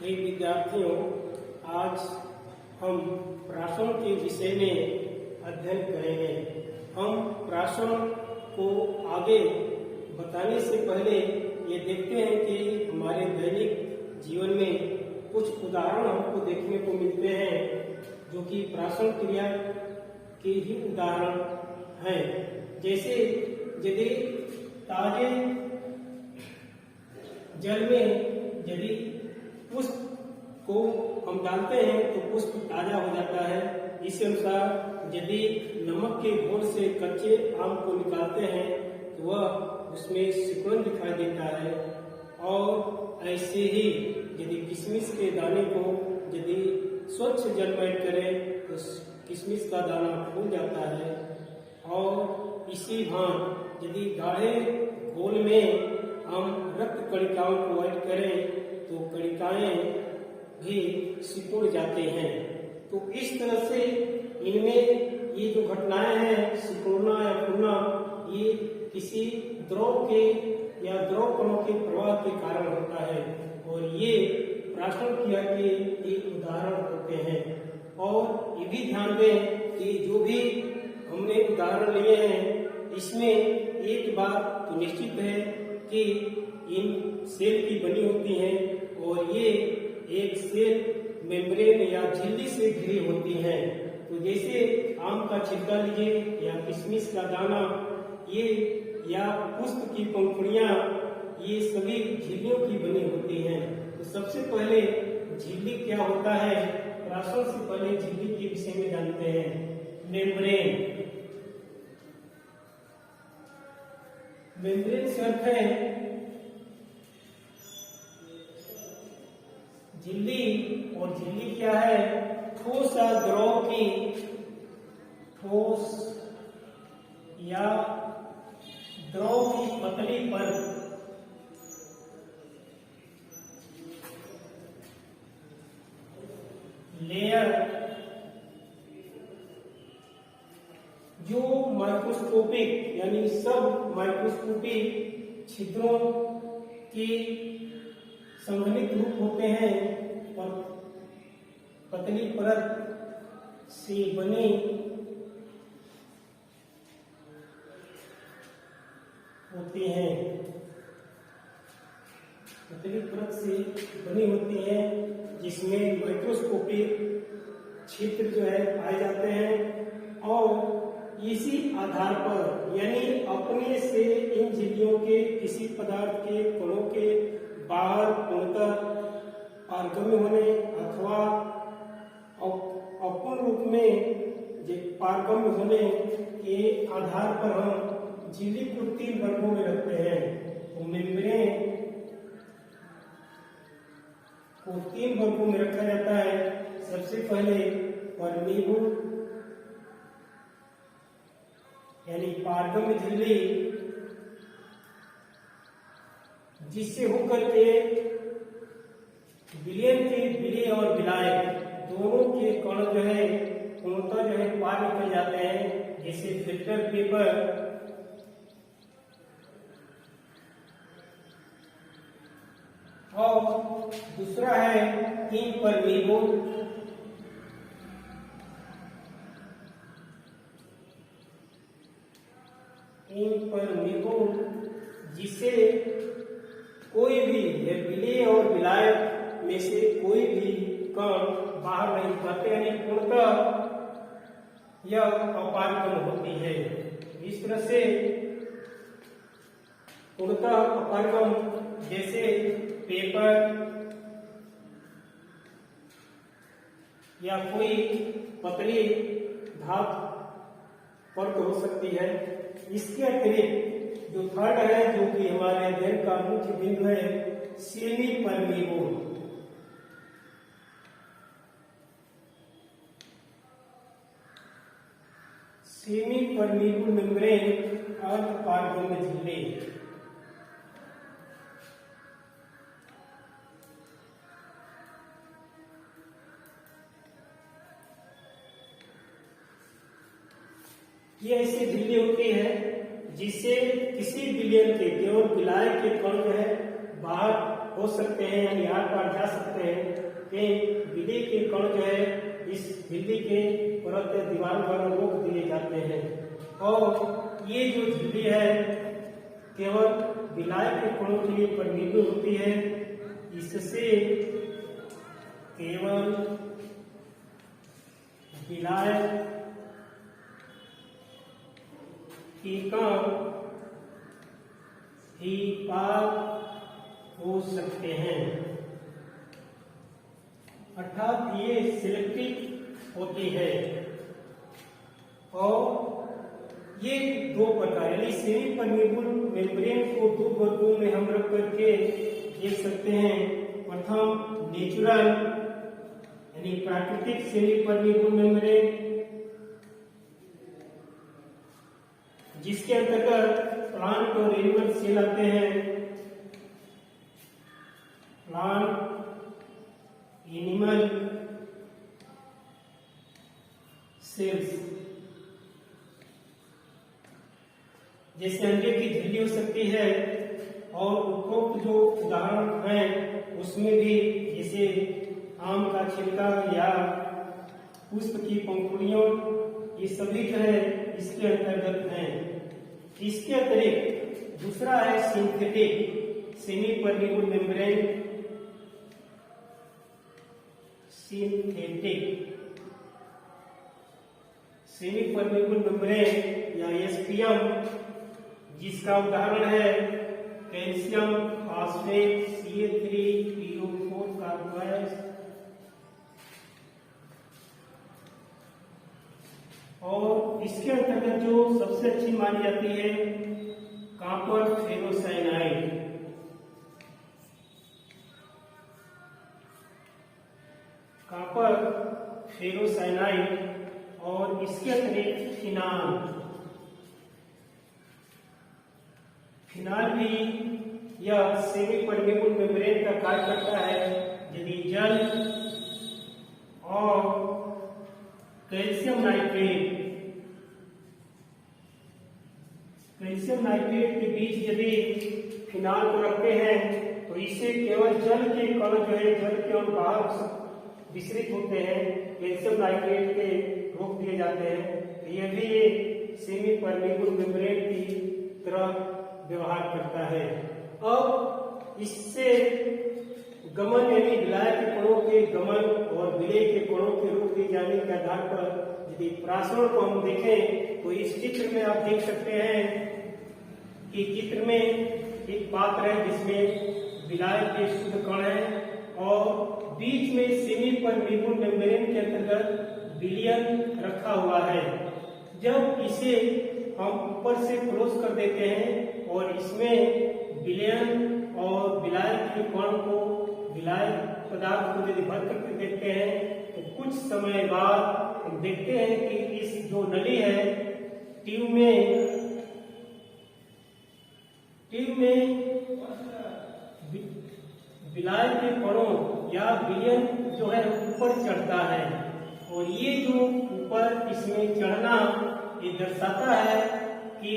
हे विद्यार्थियों, आज हम प्राशन के विषय में अध्ययन करेंगे। हम प्राशन को आगे बताने से पहले ये देखते हैं कि हमारे दैनिक जीवन में कुछ उदाहरण हमको देखने को मिलते हैं जो कि प्राशन क्रिया के ही उदाहरण हैं। जैसे यदि ताजे जल में यदि पुष्प को हम डालते हैं तो पुष्प ताजा हो जाता है। इसी अनुसार यदि नमक के घोल से कच्चे आम को निकालते हैं तो वह उसमें सिकुड़न दिखाई देता है। और ऐसे ही यदि किशमिश के दाने को यदि स्वच्छ जल में करें तो किशमिश का दाना फूल जाता है। और इसी भांति यदि गाढ़े घोल में हम रक्त कणिकाओं को ऐड करें तो कणिकाएं भी सिकुड़ जाते हैं। तो इस तरह से इनमें ये जो घटनाएं हैं, सिकुड़ना या फूलना, ये किसी द्रव के या द्रव कणों के प्रवाह के कारण होता है और ये प्राशन क्रिया के एक उदाहरण होते हैं। और ये भी ध्यान दें कि जो भी हमने उदाहरण लिए हैं इसमें एक बात तो निश्चित है कि इन सेल की बनी होती हैं और ये एक सेल मेम्ब्रेन या झिल्ली से घिरी होती हैं। तो जैसे आम का छिलका लीजिए या किशमिश का दाना, ये या पुष्प की पंखुड़ियां, ये सभी झिल्लियों की बनी होती हैं। तो सबसे पहले झिल्ली क्या होता है, प्राशन से पहले झिल्ली के विषय में जानते हैं। मेम्ब्रेन से अर्थ है झिल्ली, और झिल्ली क्या है, ठोस या द्रव की, ठोस या द्रव की पतली परत लेयर जो माइक्रोस्कोपिक यानी सब माइक्रोस्कोपिक छिद्रों के संघनित रूप होते हैं और पतली परत से बनी होती हैं, पतली परत से बनी होती हैं जिसमें माइक्रोस्कोपिक छिद्र जो है पाए जाते हैं। और इसी आधार पर यानी अपने से इन झिल्लियों के किसी पदार्थ के कणों के बाहर पूर्णतः पारगम्य होने अथवा अपूर्ण रूप में पारगम्य होने के आधार पर हम झिल्ली को 3 वर्गों में रखते हैं। तो मेम्ब्रेन को 3 वर्गों में रखा जाता है। सबसे पहले परमीबल यानी पारगम्य झिल्ली, जिससे होकर के विलयन के विलय और विलाय दोनों के कण जो है पूर्णतः जो है पार निकल जाते हैं, जैसे फिल्टर पेपर। और दूसरा है इम्परमीबल, जिसे कोई भी विलय और विलाय में से कोई भी कण बाहर नहीं जाते, यानी पूर्णतः यह अपारगम होती है। इस तरह से पूर्णतः अपारगम जैसे पेपर या कोई पतली धातु परत हो सकती है। इसके अतिरिक्त जो थर्ड है, जो कि हमारे अध्ययन का मुख्य बिंदु है, semi permeable. Semi permeable membrane अर्धपारगम्य झिल्ली। ये ऐसी झिल्ली होती है जिससे किसी विलयन के केवल विलाय के कण जो है बाहर हो सकते हैं, यानी आर पार जा सकते हैं कि बिजली के कण जो है इस झिल्ली के परत दीवार द्वारा रोक दिए जाते हैं। और ये जो झिल्ली है केवल विलायक के कणों के लिए परमीबल होती है, इससे केवल विलायक के कण ही पार हो सकते हैं, अर्थात ये सिलेक्टिव होती है। और ये दो प्रकार यानी सेमी परमीबल मेम्ब्रेन को दो वर्गों में हम रख करके देख सकते हैं। प्रथम नेचुरल यानी प्राकृतिक सेमी परमीबल मेम्ब्रेन, जिसके अंतर्गत प्लांट और एनिमल सेल आते हैं। प्लांट, एनिमल सेल्स, जैसे अंडे की झिल्ली हो सकती है। और उपरोक्त जो उदाहरण हैं उसमें भी जैसे आम का छिलका या पुष्प की पंखुड़ियों, ये सभी जो है इसके अंतर्गत हैं। इसके अतिरिक्त दूसरा है synthetic semi permeable membrane. Synthetic semi permeable membrane या एसपीएम, जिसका उदाहरण है कैल्शियम फास्फेट Ca3PO4 कार्बोहाइड्रेट। और इसके अंतर्गत जो सबसे अच्छी मानी जाती है कॉपर फेरोसाइनाइड। कॉपर फेरोसाइनाइड और इसके अतिरिक्त फिनाल। फिनाल भी यह सेमी परमीबल मेम्ब्रेन का कार्य करता है। यदि जल और कैल्शियम नाइट्रेट के बीच यदि फिनाल को रखते हैं तो इससे केवल जल के कण जो है जल के और बाहर विसरित होते हैं, कैल्शियम नाइट्रेट के रोक दिए जाते हैं। यह भी सेमी परमीबल मेम्ब्रेन की तरह व्यवहार करता है। अब इससे गमन यानी विलायक के कणों के गमन और विलेय के कणों के रोक दिए जाने के आधार पर यदि परासरण को हम देखें तो इस चित्र में आप देख सकते हैं कि चित्र में एक पात्र है जिसमें विलायक के शुद्ध कण है और बीच में सेमी परमीबल मेम्ब्रेन के अंतर्गत विलयन रखा हुआ है। जब इसे हम ऊपर से क्लोज कर देते हैं और इसमें विलयन और विलायक के कण को, विलायक पदार्थ को यदि भर करके देखते हैं तो कुछ समय बाद हम देखते हैं कि इस जो नली है ट्यूब में विलायक के कणों या विलयन जो है ऊपर चढ़ता है। और ये जो ऊपर इसमें चढ़ना ये दर्शाता है कि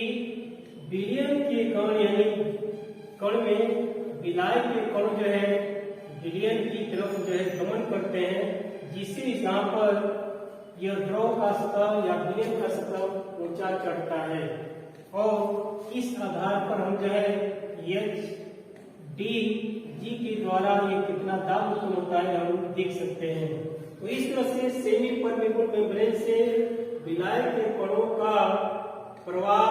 विलयन के कण यानी कण में विलायक के कण जो है विलयन की तरफ जो है गमन करते हैं, जिससे यहाँ पर यह द्रव का सतह या विलयन का सतह ऊंचा चढ़ता है। और इस आधार पर हम जो है जी के द्वारा ये कितना दाब उत्पन्न होता है हम देख सकते हैं। तो इस तरह से सेमी परमीबल मेम्ब्रेन से विलायक के कणों का प्रवाह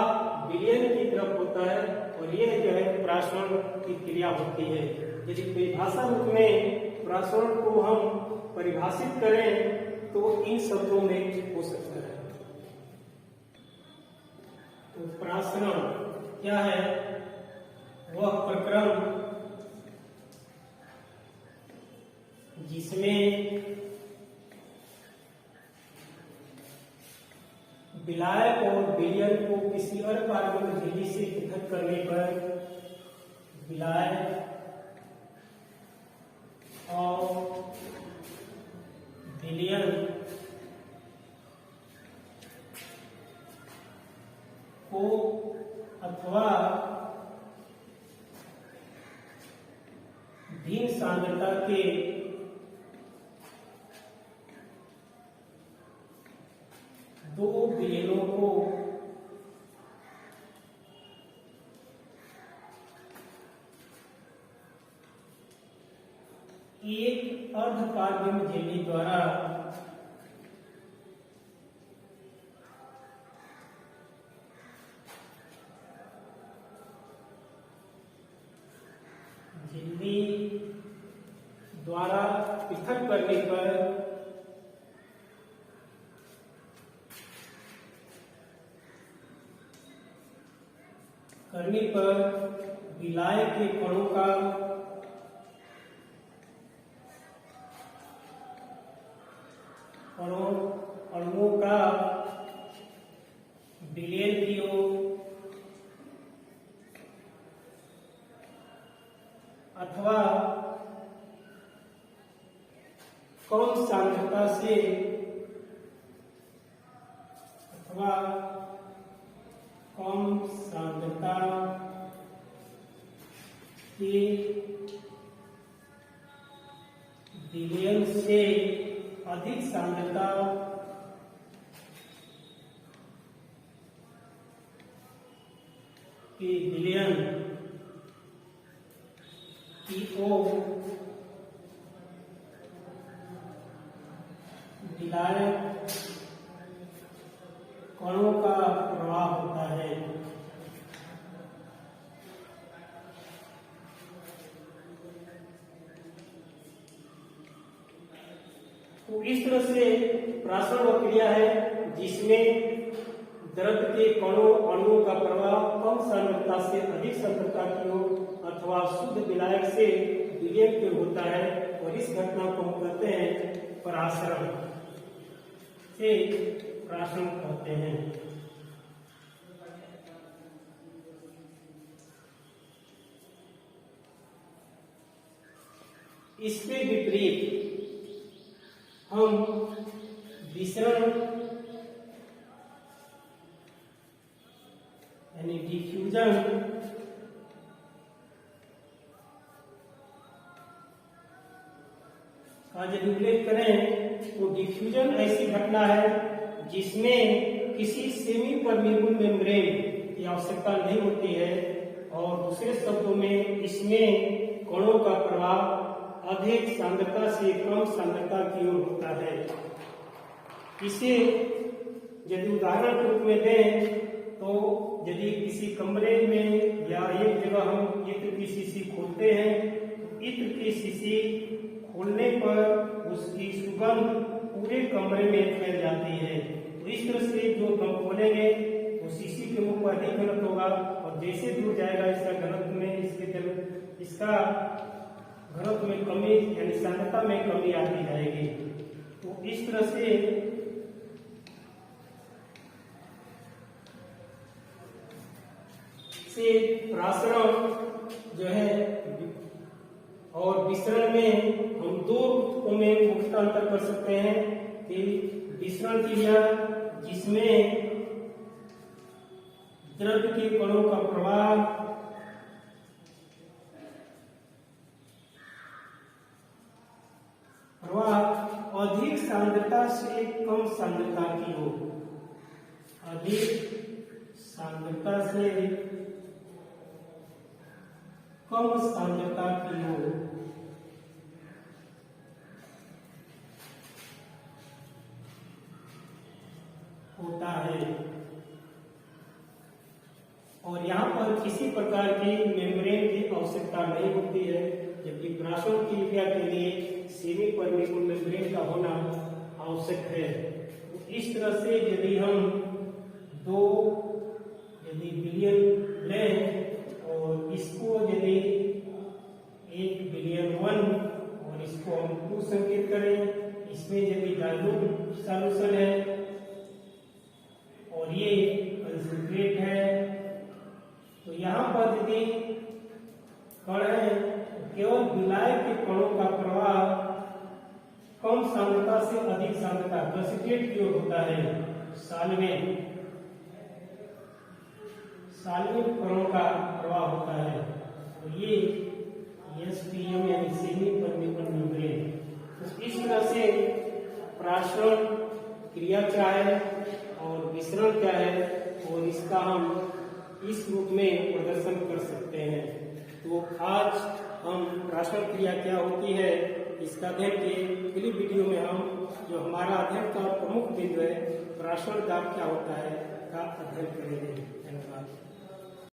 विलयन की तरफ होता है और यह जो है परासरण की क्रिया होती है। यदि परिभाषा रूप में परासरण को हम परिभाषित करें तो इन शब्दों में हो सकता है। तो परासरण क्या है? वह प्रक्रम जिसमें विलायक और विलयन को किसी अपारगम्य झिल्ली से पृथक करने पर विलायक और विलयन को अथवा सांद्रता के दो विलयनों को एक अर्धपारगम्य झिल्ली द्वारा पृथक करने पर विलायक के अणुओं का विलयन की ओर अथवा कम सांद्रता से के विलयन से अधिक सांद्रता के विलयन की ओर विलायक कणों का प्रवाह होता है। तो इस तरह से प्रासरण वह क्रिया है जिसमें द्रव के अणुओं का प्रवाह कम सांद्रता से अधिक सांद्रता की ओर अथवा शुद्ध विलायक से विलयन की ओर होता है, और इस घटना को हम कहते हैं प्रासरण से प्रासरण कहते हैं। इसके विपरीत हम विसरण यानी डिफ्यूजन का जब उल्लेख करें तो डिफ्यूजन ऐसी घटना है जिसमें किसी सेमी परमेबल मेम्ब्रेन की आवश्यकता नहीं होती है, और दूसरे शब्दों में इसमें कणों का प्रवाह अधिक सांद्रता से कम सांद्रता की ओर होता है। इसे यदि उदाहरण के रूप में दें तो यदि किसी कमरे में या एक जगह हम इत्र की शीशी खोलते हैं तो इत्र की शीशी खोलने पर उसकी सुगंध पूरे कमरे में फैल जाती है। तो इस तरह से जो हम खोलेंगे वो शीशी के मुंह पर अधिक घनत्व होगा, और जैसे दूर जाएगा इसका घनत्व में इसका घनत्व में कमी यानी सांद्रता में कमी आती जाएगी। तो इस तरह से प्रासरण जो है और विसरण में हम दो रूपों में मुख्यतः अंतर कर सकते हैं कि विसरण क्रिया जिसमें द्रव के कणों का प्रवाह अधिक सांद्रता से कम सांद्रता की ओर, अधिक सांद्रता से कम सांद्रता की ओर होता है, और यहाँ पर किसी प्रकार की मेम्ब्रेन की आवश्यकता नहीं होती है, जबकि प्रासरण की क्रिया के लिए सेमी परमेबल मेम्ब्रेन का होना आवश्यक है। तो इस तरह से यदि हम यदि विलयन लें और इसको यदि 1 विलयन 1 और इसको हम 2 संकेत करें, इसमें यदि डाइल्यूट सॉल्यूशन है और ये कंसंट्रेट है, तो यहाँ पर यदि कण है केवल विलायक के कणों का प्रवाह कम सांद्रता से अधिक सांद्रता कंसंट्रेट की ओर होता है। सॉल्वेंट कणों का प्रवाह होता है, तो ये एसपीएम यानी सेमी परमेबल मेम्ब्रेन। तो इस तरह से प्राशरण क्रिया क्या है और विसरण क्या है और इसका हम इस रूप में प्रदर्शन कर सकते हैं। तो आज हम प्राशरण क्रिया क्या होती है इसका अध्ययन के अगली वीडियो में हम जो हमारा अध्ययन का प्रमुख बिंदु है प्राशरण दाब क्या होता है का अध्ययन करेंगे। धन्यवाद।